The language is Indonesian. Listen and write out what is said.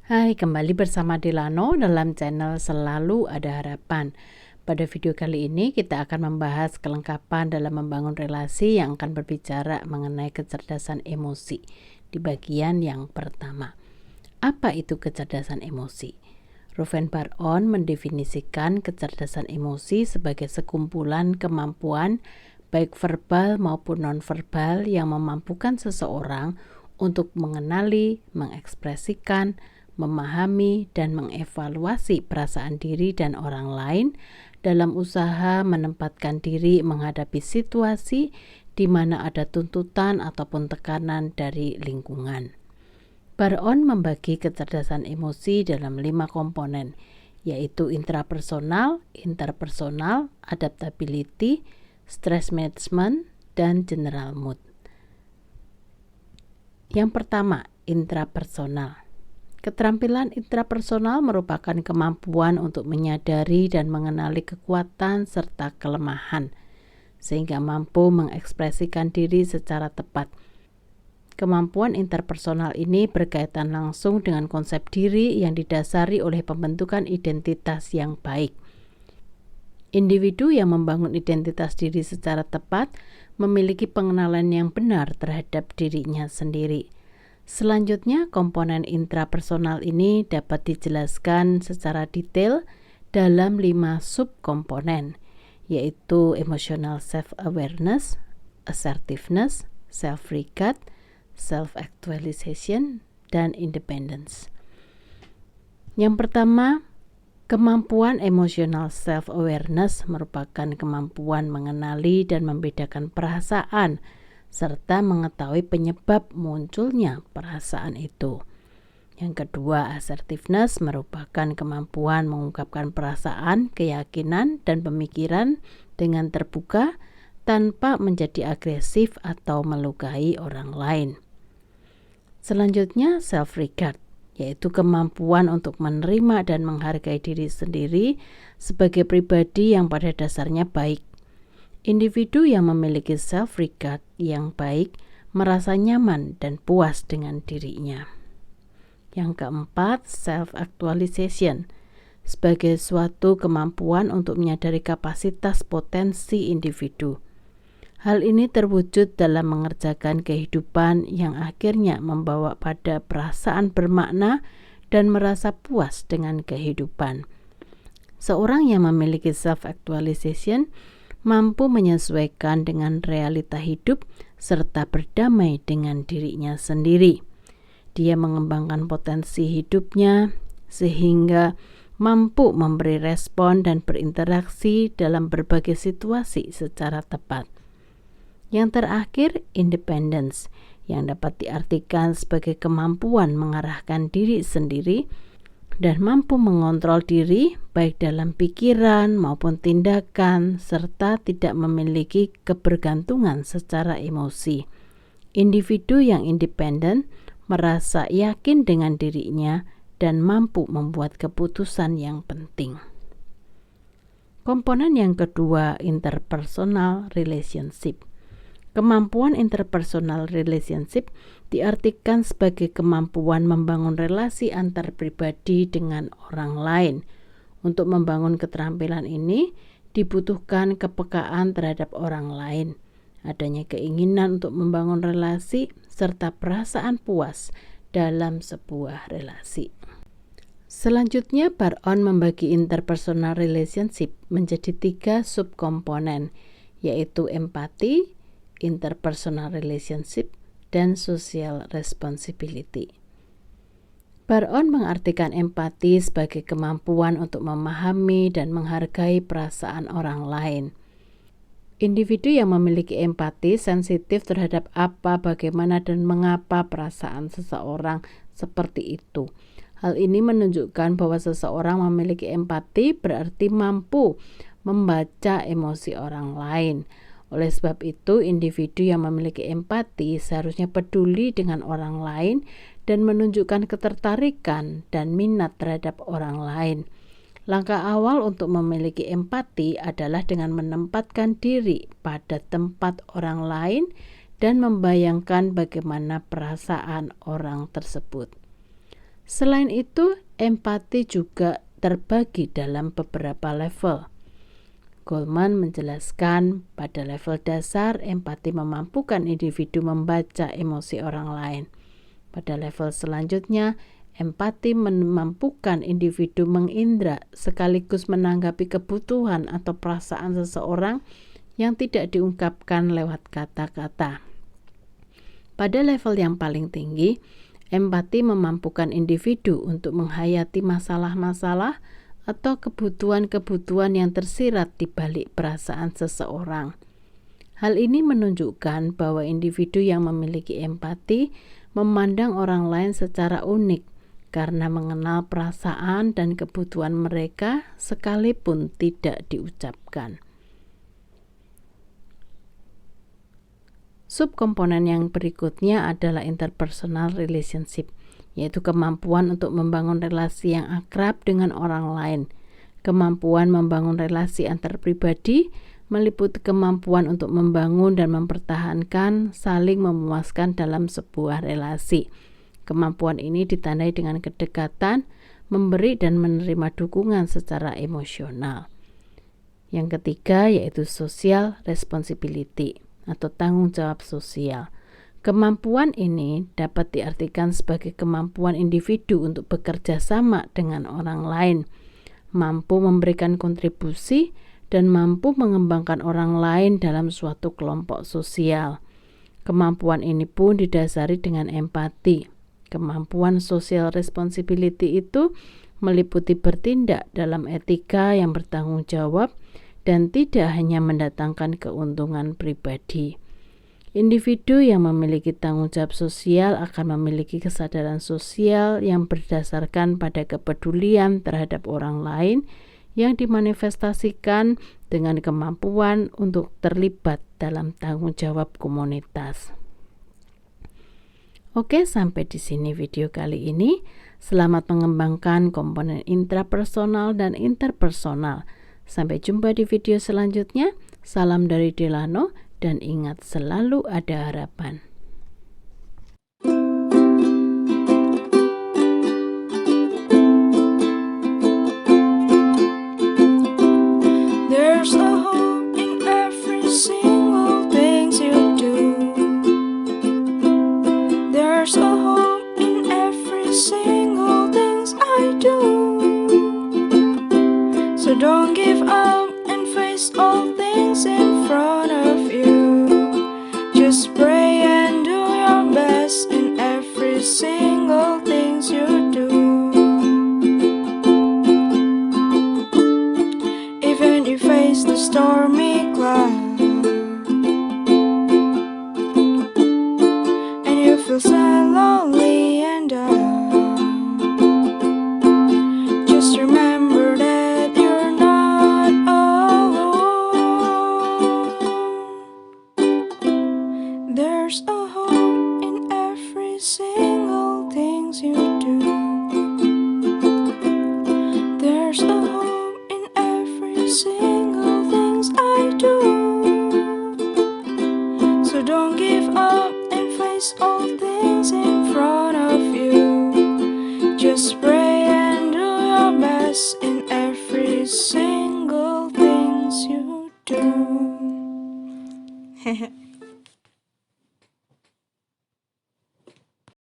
Hai, kembali bersama Delano dalam channel Selalu Ada Harapan. Pada video kali ini kita akan membahas kelengkapan dalam membangun relasi yang akan berbicara mengenai kecerdasan emosi di bagian yang pertama. Apa itu kecerdasan emosi? Ruven Bar-On mendefinisikan kecerdasan emosi sebagai sekumpulan kemampuan baik verbal maupun nonverbal yang memampukan seseorang untuk mengenali, mengekspresikan, memahami, dan mengevaluasi perasaan diri dan orang lain dalam usaha menempatkan diri menghadapi situasi di mana ada tuntutan ataupun tekanan dari lingkungan. Bar-On membagi kecerdasan emosi dalam 5 komponen, yaitu intrapersonal, interpersonal, adaptability, stress management, dan general mood. Yang pertama, intrapersonal. Keterampilan intrapersonal merupakan kemampuan untuk menyadari dan mengenali kekuatan serta kelemahan, sehingga mampu mengekspresikan diri secara tepat. Kemampuan interpersonal ini berkaitan langsung dengan konsep diri yang didasari oleh pembentukan identitas yang baik. Individu yang membangun identitas diri secara tepat memiliki pengenalan yang benar terhadap dirinya sendiri. Selanjutnya, komponen intrapersonal ini dapat dijelaskan secara detail dalam 5 subkomponen, yaitu emotional self-awareness, assertiveness, self-regard, self-actualization, dan independence. Yang pertama, kemampuan emotional self-awareness merupakan kemampuan mengenali dan membedakan perasaan serta mengetahui penyebab munculnya perasaan itu. Yang kedua, assertiveness merupakan kemampuan mengungkapkan perasaan, keyakinan, dan pemikiran dengan terbuka tanpa menjadi agresif atau melukai orang lain. Selanjutnya, self-regard, yaitu kemampuan untuk menerima dan menghargai diri sendiri sebagai pribadi yang pada dasarnya baik. Individu yang memiliki self-regard yang baik merasa nyaman dan puas dengan dirinya. Yang keempat, self-actualization, sebagai suatu kemampuan untuk menyadari kapasitas potensi individu. Hal ini terwujud dalam mengerjakan kehidupan yang akhirnya membawa pada perasaan bermakna dan merasa puas dengan kehidupan. Seorang yang memiliki self-actualization mampu menyesuaikan dengan realita hidup serta berdamai dengan dirinya sendiri. Dia mengembangkan potensi hidupnya sehingga mampu memberi respon dan berinteraksi dalam berbagai situasi secara tepat. Yang terakhir, independence, yang dapat diartikan sebagai kemampuan mengarahkan diri sendiri dan mampu mengontrol diri baik dalam pikiran maupun tindakan serta tidak memiliki kebergantungan secara emosi. Individu yang independen merasa yakin dengan dirinya dan mampu membuat keputusan yang penting. Komponen yang kedua, interpersonal relationship. Kemampuan interpersonal relationship diartikan sebagai kemampuan membangun relasi antar pribadi dengan orang lain. Untuk membangun keterampilan ini dibutuhkan kepekaan terhadap orang lain, adanya keinginan untuk membangun relasi, serta perasaan puas dalam sebuah relasi. Selanjutnya, Bar-On membagi interpersonal relationship menjadi 3 subkomponen, yaitu empati, interpersonal relationship, dan social responsibility. Bar-On mengartikan empati sebagai kemampuan untuk memahami dan menghargai perasaan orang lain. Individu yang memiliki empati sensitif terhadap apa, bagaimana, dan mengapa perasaan seseorang seperti itu. Hal ini menunjukkan bahwa seseorang memiliki empati berarti mampu membaca emosi orang lain. Oleh sebab itu, individu yang memiliki empati seharusnya peduli dengan orang lain dan menunjukkan ketertarikan dan minat terhadap orang lain. Langkah awal untuk memiliki empati adalah dengan menempatkan diri pada tempat orang lain dan membayangkan bagaimana perasaan orang tersebut. Selain itu, empati juga terbagi dalam beberapa level. Goleman menjelaskan pada level dasar, empati memampukan individu membaca emosi orang lain. Pada level selanjutnya, empati memampukan individu mengindra sekaligus menanggapi kebutuhan atau perasaan seseorang yang tidak diungkapkan lewat kata-kata. Pada level yang paling tinggi, empati memampukan individu untuk menghayati masalah-masalah atau kebutuhan-kebutuhan yang tersirat di balik perasaan seseorang. Hal ini menunjukkan bahwa individu yang memiliki empati memandang orang lain secara unik karena mengenal perasaan dan kebutuhan mereka sekalipun tidak diucapkan. Subkomponen yang berikutnya adalah interpersonal relationship, yaitu kemampuan untuk membangun relasi yang akrab dengan orang lain. Kemampuan membangun relasi antar pribadi meliputi kemampuan untuk membangun dan mempertahankan saling memuaskan dalam sebuah relasi. Kemampuan ini ditandai dengan kedekatan, memberi dan menerima dukungan secara emosional. Yang ketiga yaitu social responsibility atau tanggung jawab sosial. Kemampuan ini dapat diartikan sebagai kemampuan individu untuk bekerja sama dengan orang lain, mampu memberikan kontribusi, dan mampu mengembangkan orang lain dalam suatu kelompok sosial. Kemampuan ini pun didasari dengan empati. Kemampuan social responsibility itu meliputi bertindak dalam etika yang bertanggung jawab dan tidak hanya mendatangkan keuntungan pribadi. Individu yang memiliki tanggung jawab sosial akan memiliki kesadaran sosial yang berdasarkan pada kepedulian terhadap orang lain yang dimanifestasikan dengan kemampuan untuk terlibat dalam tanggung jawab komunitas. Oke, sampai di sini video kali ini. Selamat mengembangkan komponen intrapersonal dan interpersonal. Sampai jumpa di video selanjutnya. Salam dari Delano. Dan ingat, selalu ada harapan. There's a hope in every single thing you do. There's a hope in every single thing I do. So don't give up and face all things in front of you. Just pray and do your best in every single thing you do. Even if you face the stormy cloud and you feel sad, lonely and down, just remember that you're not alone. There's a hope in every single thing you do. There's a hope in every single thing I do. So don't give up and face all things in front of you. Just pray and do your best in every single thing you do.